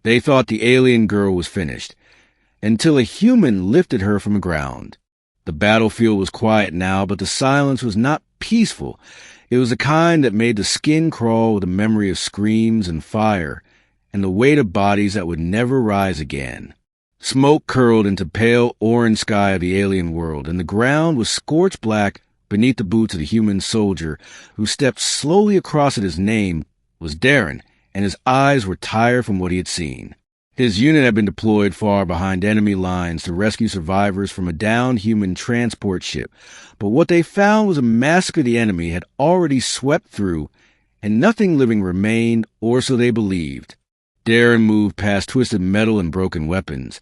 They thought the alien girl was finished, until a human lifted her from the ground. The battlefield was quiet now, but the silence was not peaceful. It was the kind that made the skin crawl with the memory of screams and fire, and the weight of bodies that would never rise again. Smoke curled into pale orange sky of the alien world, and the ground was scorched black beneath the boots of the human soldier who stepped slowly across it. His name was Darren, and his eyes were tired from what he had seen. His unit had been deployed far behind enemy lines to rescue survivors from a downed human transport ship, but what they found was a massacre the enemy had already swept through, and nothing living remained, or so they believed. Darren moved past twisted metal and broken weapons,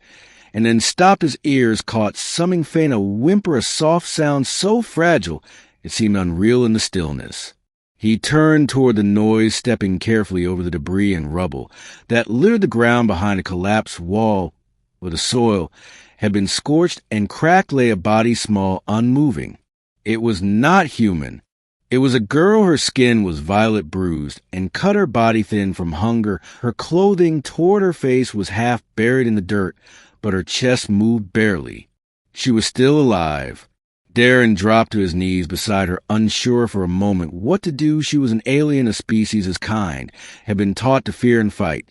and then stopped. His ears caught something faint, a whimper, a soft sound so fragile it seemed unreal in the stillness. He turned toward the noise, stepping carefully over the debris and rubble that littered the ground behind a collapsed wall where the soil had been scorched and cracked lay a body small, unmoving. It was not human. It was a girl. Her skin was violet bruised and cut her body thin from hunger. Her clothing toward her face was half buried in the dirt, but her chest moved barely. She was still alive. Darren dropped to his knees beside her, unsure for a moment what to do. She was an alien, a species his kind had been taught to fear and fight.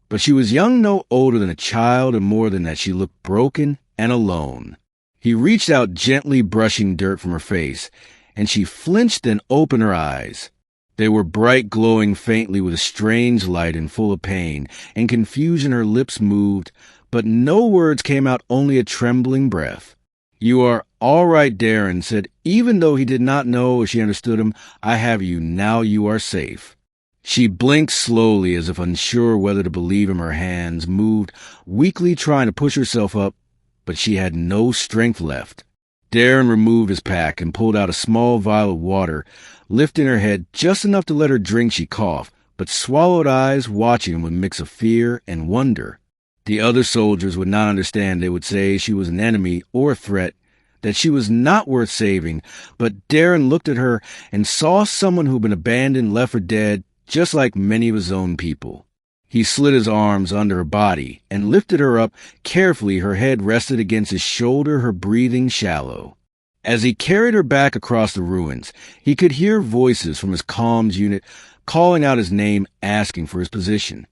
But she was young, no older than a child, and more than that, she looked broken and alone. He reached out, gently brushing dirt from her face, and she flinched, then opened her eyes. They were bright, glowing faintly with a strange light and full of pain and confusion. Her lips moved, but no words came out, only a trembling breath. "You are all right," Darren said, even though he did not know if she understood him. "I have you. Now you are safe." She blinked slowly, as if unsure whether to believe him. Her hands moved, weakly trying to push herself up, but she had no strength left. Darren removed his pack and pulled out a small vial of water, lifting her head just enough to let her drink. She coughed, but swallowed, eyes watching him with a mix of fear and wonder. The other soldiers would not understand. They would say she was an enemy or a threat, that she was not worth saving. But Darren looked at her and saw someone who had been abandoned, left for dead, just like many of his own people. He slid his arms under her body and lifted her up carefully. Her head rested against his shoulder, her breathing shallow. As he carried her back across the ruins, he could hear voices from his comms unit calling out his name, asking for his position.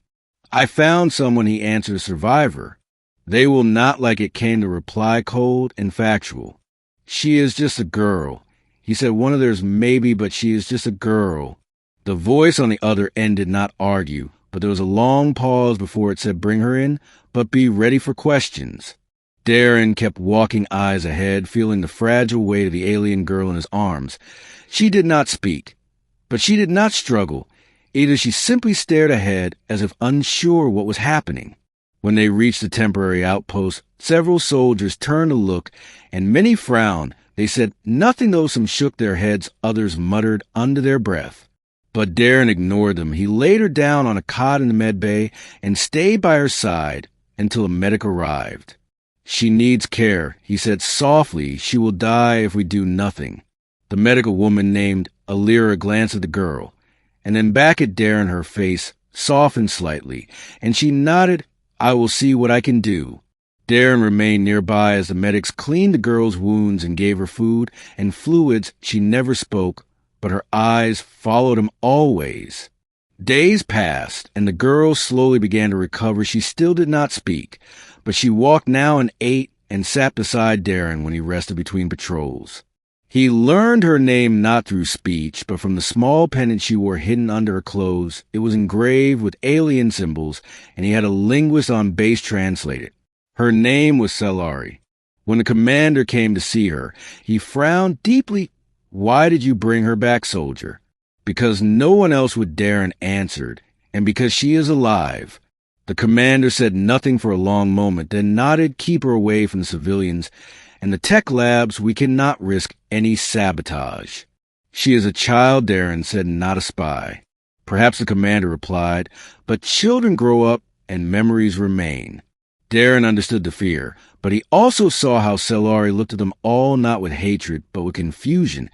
"I found someone," he answered, "a survivor." "They will not like it," came the reply, cold and factual. "She is just a girl." He said, "One of theirs maybe, but she is just a girl." The voice on the other end did not argue, but there was a long pause before it said, "Bring her in, but be ready for questions." Darren kept walking, eyes ahead, feeling the fragile weight of the alien girl in his arms. She did not speak, but she did not struggle. Either she simply stared ahead, as if unsure what was happening. When they reached the temporary outpost, several soldiers turned to look, and many frowned. They said nothing, though some shook their heads, others muttered under their breath. But Darren ignored them. He laid her down on a cot in the med bay and stayed by her side until a medic arrived. "She needs care," he said softly. "She will die if we do nothing." The medical woman named Alira glanced at the girl, and then back at Darren. Her face softened slightly, and she nodded. "I will see what I can do." Darren remained nearby as the medics cleaned the girl's wounds and gave her food and fluids. She never spoke, but her eyes followed him always. Days passed, and the girl slowly began to recover. She still did not speak, but she walked now and ate and sat beside Darren when he rested between patrols. He learned her name not through speech, but from the small pendant she wore hidden under her clothes. It was engraved with alien symbols, and he had a linguist on base translate it. Her name was Celari. When the commander came to see her, he frowned deeply. "Why did you bring her back, soldier?" "Because no one else would," Darren answered, "and because she is alive." The commander said nothing for a long moment, then nodded. "Keep her away from the civilians and the tech labs. We cannot risk any sabotage." "She is a child," Darren said, "not a spy." "Perhaps," the commander replied, "but children grow up and memories remain." Darren understood the fear, but he also saw how Celari looked at them all, not with hatred, but with confusion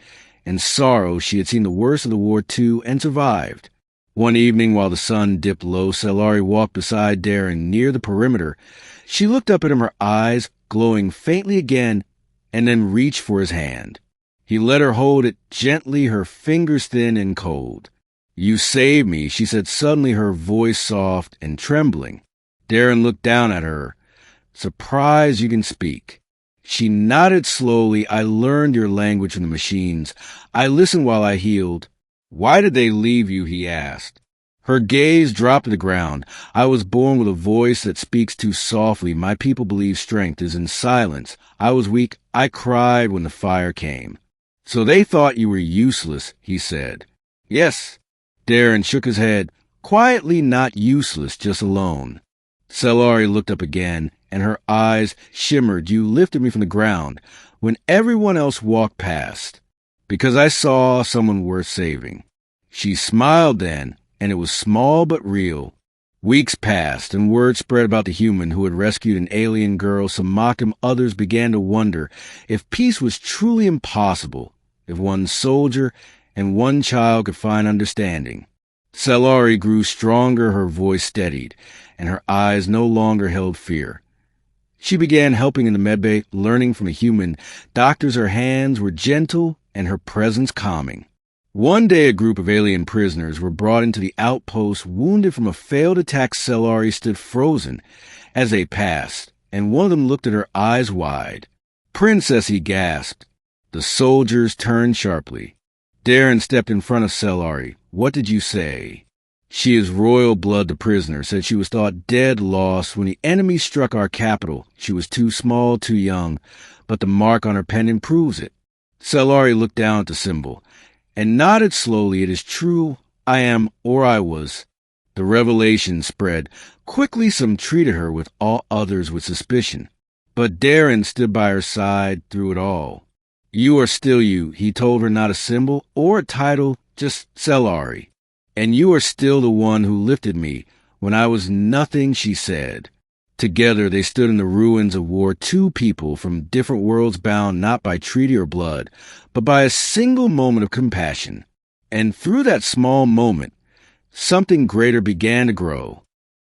and sorrow. She had seen the worst of the war too and survived. One evening, while the sun dipped low, Cellari walked beside Darren near the perimeter. She looked up at him, her eyes glowing faintly again, and then reached for his hand. He let her hold it gently, her fingers thin and cold. "You saved me," she said suddenly, her voice soft and trembling. Darren looked down at her. "Surprised you can speak." She nodded slowly. "I learned your language from the machines. I listened while I healed." "Why did they leave you?" he asked. Her gaze dropped to the ground. "I was born with a voice that speaks too softly. My people believe strength is in silence. I was weak. I cried when the fire came." "So they thought you were useless," he said. "Yes." Darren shook his head. "Quietly, not useless, just alone." Cellari looked up again, and her eyes shimmered. "You lifted me from the ground when everyone else walked past, because I saw someone worth saving." She smiled then, and it was small but real. Weeks passed, and word spread about the human who had rescued an alien girl. Some mocked him, others began to wonder if peace was truly impossible, if one soldier and one child could find understanding. Cellari grew stronger, her voice steadied, and her eyes no longer held fear. She began helping in the medbay, learning from a human. Doctors, her hands were gentle and her presence calming. One day a group of alien prisoners were brought into the outpost, wounded from a failed attack. Cellari stood frozen as they passed, and one of them looked at her, eyes wide. "Princess," he gasped. The soldiers turned sharply. Darren stepped in front of Cellari. "What did you say?" "She is royal blood," the prisoner said. "She was thought dead, lost. When the enemy struck our capital, she was too small, too young, but the mark on her pendant proves it." Cellari looked down at the symbol and nodded slowly. "It is true. I am, or I was." The revelation spread. Quickly some treated her with all others with suspicion. But Darren stood by her side through it all. "You are still you," he told her, "not a symbol or a title, just Cellari. And you are still the one who lifted me when I was nothing," she said. Together they stood in the ruins of war, two people from different worlds, bound not by treaty or blood, but by a single moment of compassion. And through that small moment, something greater began to grow.